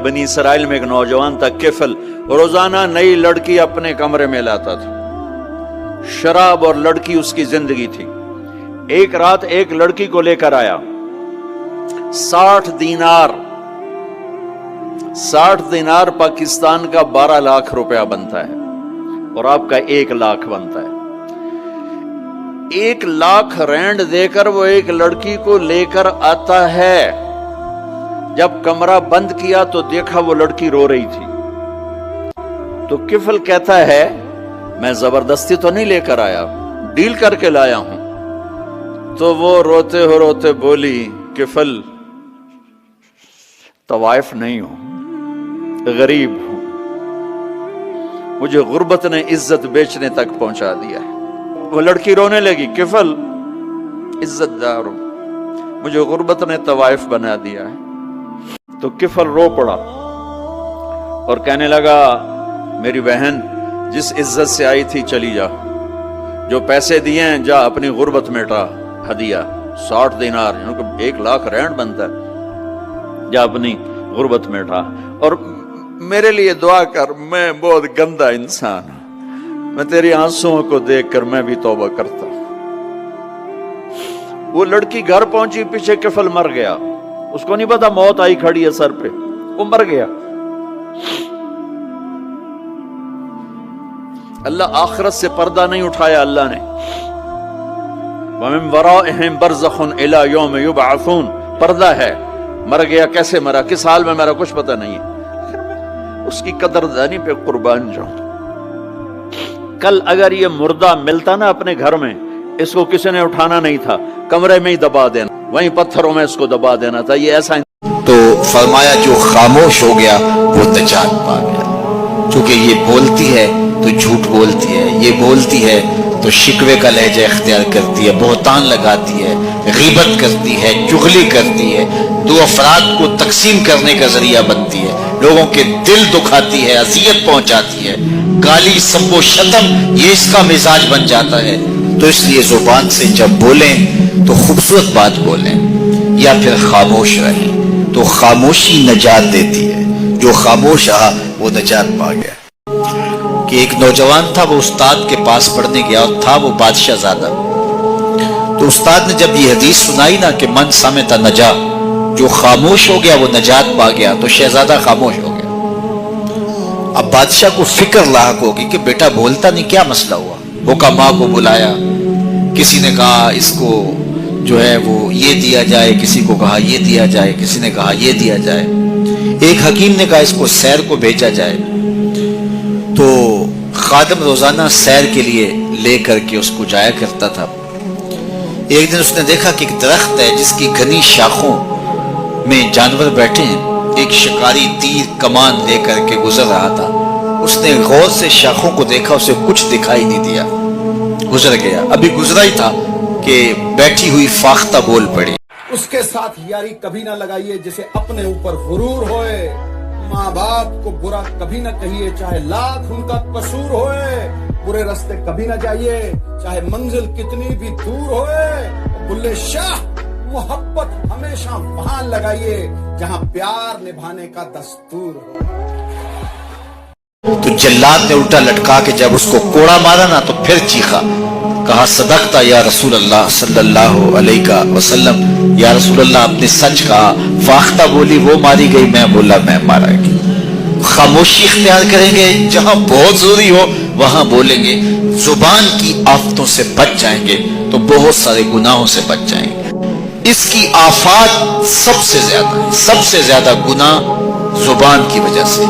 بنی اسرائیل میں ایک نوجوان تھا کفل، روزانہ نئی لڑکی اپنے کمرے میں لاتا تھا، شراب اور لڑکی اس کی زندگی تھی۔ ایک رات ایک لڑکی کو لے کر آیا، 60 دینار پاکستان کا 12 لاکھ روپیہ بنتا ہے، اور آپ کا 1 لاکھ بنتا ہے۔ 1 لاکھ رینڈ دے کر وہ ایک لڑکی کو لے کر آتا ہے۔ جب کمرہ بند کیا تو دیکھا وہ لڑکی رو رہی تھی، تو کفل کہتا ہے میں زبردستی تو نہیں لے کر آیا، ڈیل کر کے لایا ہوں۔ تو وہ روتے بولی کفل طوائف نہیں ہوں، غریب ہوں، مجھے غربت نے عزت بیچنے تک پہنچا دیا ہے۔ وہ لڑکی رونے لگی، کفل عزت دار ہوں، مجھے غربت نے طوائف بنا دیا ہے۔ تو کفل رو پڑا اور کہنے لگا میری بہن جس عزت سے آئی تھی چلی جا، جو پیسے دیے ہیں جا اپنی غربت مٹا، ہدیہ 60 دینار یعنی کہ 1 لاکھ رینڈ بنتا ہے، جا اپنی غربت مٹا، اور میرے لیے دعا کر، میں بہت گندا انسان ہوں، میں تیری آنسوؤں کو دیکھ کر میں بھی توبہ کرتا ہوں۔ وہ لڑکی گھر پہنچی، پیچھے کفل مر گیا، اس کو نہیں پتا موت آئی کھڑی ہے سر پہ، وہ مر گیا۔ اللہ آخرت سے پردہ نہیں اٹھایا اللہ نے۔ وَمِن وَرَائِهِمْ بَرْزَخٌ إِلَى يَوْمِ يُبْعَثُونَ، پردہ ہے، مر گیا، کیسے مرا، کس حال میں مرا، کچھ پتہ نہیں ہے، اس کی قدردانی پہ قربان جاؤں۔ کل اگر یہ مردہ ملتا نا اپنے گھر میں، اس کو کسی نے اٹھانا نہیں تھا، کمرے میں ہی دبا دینا، وہیں پتھروں میں اس کو دبا دینا تھا، یہ ایسا۔ تو فرمایا جو خاموش ہو گیا وہ نجات پا گیا، چونکہ یہ بولتی ہے تو جھوٹ بولتی ہے، یہ بولتی ہے تو شکوے کا لہجہ اختیار کرتی ہے، بہتان لگاتی ہے، غیبت کرتی ہے، چغلی کرتی ہے، 2 افراد کو تقسیم کرنے کا ذریعہ بنتی ہے، لوگوں کے دل دکھاتی ہے، اذیت پہنچاتی ہے، گالی سب و شتم یہ اس کا مزاج بن جاتا ہے۔ تو اس لیے زبان سے جب بولیں تو خوبصورت بات بولیں، یا پھر خاموش رہیں، تو خاموشی نجات دیتی ہے، جو خاموش رہا وہ نجات پا گیا۔ کہ ایک نوجوان تھا، وہ استاد کے پاس پڑھنے گیا، اور تھا وہ بادشاہ زادہ۔ تو استاد نے جب یہ حدیث سنائی نا کہ من صامت نجا، جو خاموش ہو گیا وہ نجات پا گیا، تو شہزادہ خاموش ہو گیا۔ اب بادشاہ کو فکر لاحق ہوگی کہ بیٹا بولتا نہیں، کیا مسئلہ ہوا؟ حکماء کو بلایا، کسی نے کہا اس کو جو ہے وہ یہ دیا جائے، کسی کو کہا یہ دیا جائے، کسی نے کہا یہ دیا جائے، ایک حکیم نے کہا اس کو سیر کو بھیجا جائے۔ تو خادم روزانہ سیر کے لیے لے کر کے اس کو جایا کرتا تھا۔ ایک دن اس نے دیکھا کہ ایک درخت ہے جس کی گھنی شاخوں میں جانور بیٹھے ہیں، ایک شکاری تیر کمان لے کر کے گزر رہا تھا۔ اس نے غور سے شاخوں کو دیکھا، اسے کچھ دکھائی نہیں دیا، گزر گیا۔ ابھی گزرا ہی تھا کہ بیٹھی ہوئی فاختہ بول پڑی، اس کے ساتھ یاری کبھی نہ لگائیے جسے اپنے اوپر غرور ہوئے، ماں باپ کو برا کبھی نہ کہیے چاہے لاکھ ان کا قصور ہوئے، برے راستے کبھی نہ جائیے چاہے منزل کتنی بھی دور ہوئے، بلے شاہ محبت ہمیشہ وہاں لگائیے جہاں پیار نبھانے کا دستور ہو۔ تو جلاد نے الٹا لٹکا کے جب اس کو کوڑا مارا نا تو پھر چیخا، کہا صدقتا یا رسول اللہ صلی اللہ علیہ وسلم، یا رسول اللہ آپ نے سچ کہا، فاختہ بولی وہ ماری گئی، میں بولا میں مارا گیا۔ خاموشی اختیار کریں گے، جہاں بہت ضروری ہو وہاں بولیں گے، زبان کی آفتوں سے بچ جائیں گے تو بہت سارے گناہوں سے بچ جائیں گے۔ اس کی آفات سب سے زیادہ گناہ زبان کی وجہ سے۔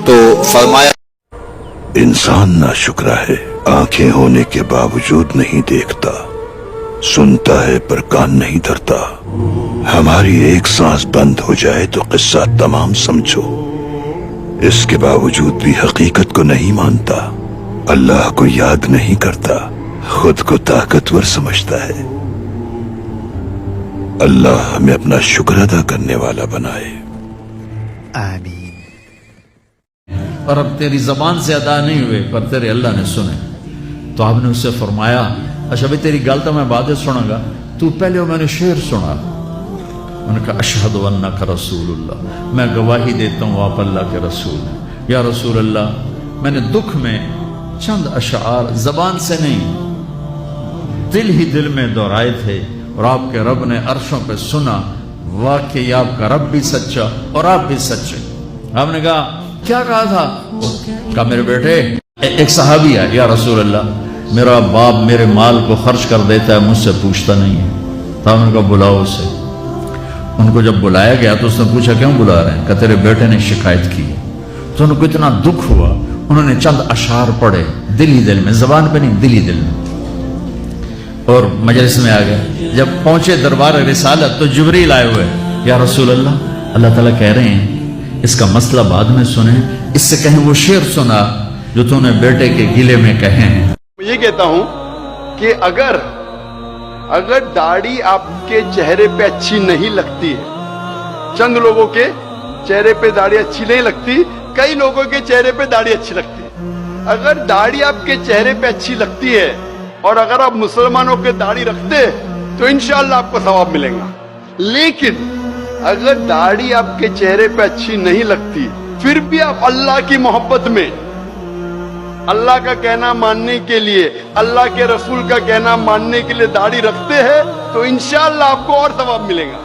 تو فرمایا انسان ناشکرا ہے، آنکھیں ہونے کے باوجود نہیں دیکھتا، سنتا ہے پر کان نہیں دھرتا، ہماری ایک سانس بند ہو جائے تو قصہ تمام سمجھو، اس کے باوجود بھی حقیقت کو نہیں مانتا، اللہ کو یاد نہیں کرتا، خود کو طاقتور سمجھتا ہے۔ اللہ ہمیں اپنا شکر ادا کرنے والا بنائے، آمین۔ اور اب تیری زبان سے ادا نہیں ہوئے پر تیرے اللہ نے سنے، تو آپ نے اسے فرمایا اچھا بھی تیری گل تو میں بعد سنا گا، تو پہلے میں نے شعر سنا۔ انہوں نے کہا اشہد انک رسول اللہ، میں گواہی دیتا ہوں آپ اللہ کے رسول ہیں۔ یا رسول اللہ، میں نے دکھ میں چند اشعار زبان سے نہیں دل ہی دل میں دہرائے تھے، اور آپ کے رب نے عرشوں پہ سنا، واقعی آپ کا رب بھی سچا اور آپ بھی سچے۔ آپ نے کہا کیا کہا تھا؟ کہا میرے بیٹے، ایک صحابی ہے، یا رسول اللہ میرا باپ میرے مال کو خرچ کر دیتا ہے، مجھ سے پوچھتا نہیں ہے۔ تو آپ نے کہا بلاؤ اسے۔ ان کو جب بلایا گیا تو اس نے پوچھا کیوں بلا رہے ہیں؟ کہ تیرے بیٹے نے شکایت کی ہے۔ تو ان کو اتنا دکھ ہوا، انہوں نے چند اشعار پڑھے دل ہی دل میں، زبان پہ نہیں، دل ہی دل میں، اور مجلس میں آ گئے۔ جب پہنچے دربار رسالت تو جبریل آئے ہوئے، یا رسول اللہ، اللہ تعالیٰ کہہ رہے ہیں اس کا مسئلہ بعد میں سنیں، اس سے کہیں وہ شعر سنا جو تو نے بیٹے کے گلے میں کہے ہیں۔ میں یہ کہتا ہوں کہ اگر داڑھی آپ کے چہرے پہ اچھی نہیں لگتی ہے، چند لوگوں کے چہرے پہ داڑھی اچھی نہیں لگتی، کئی لوگوں کے چہرے پہ داڑھی اچھی لگتی ہے۔ اگر داڑھی آپ کے چہرے پہ اچھی لگتی ہے اور اگر آپ مسلمانوں کے داڑھی رکھتے تو انشاءاللہ آپ کو ثواب ملے گا، لیکن اگر داڑھی آپ کے چہرے پہ اچھی نہیں لگتی پھر بھی آپ اللہ کی محبت میں، اللہ کا کہنا ماننے کے لیے، اللہ کے رسول کا کہنا ماننے کے لیے داڑھی رکھتے ہیں تو انشاءاللہ آپ کو اور ثواب ملے گا۔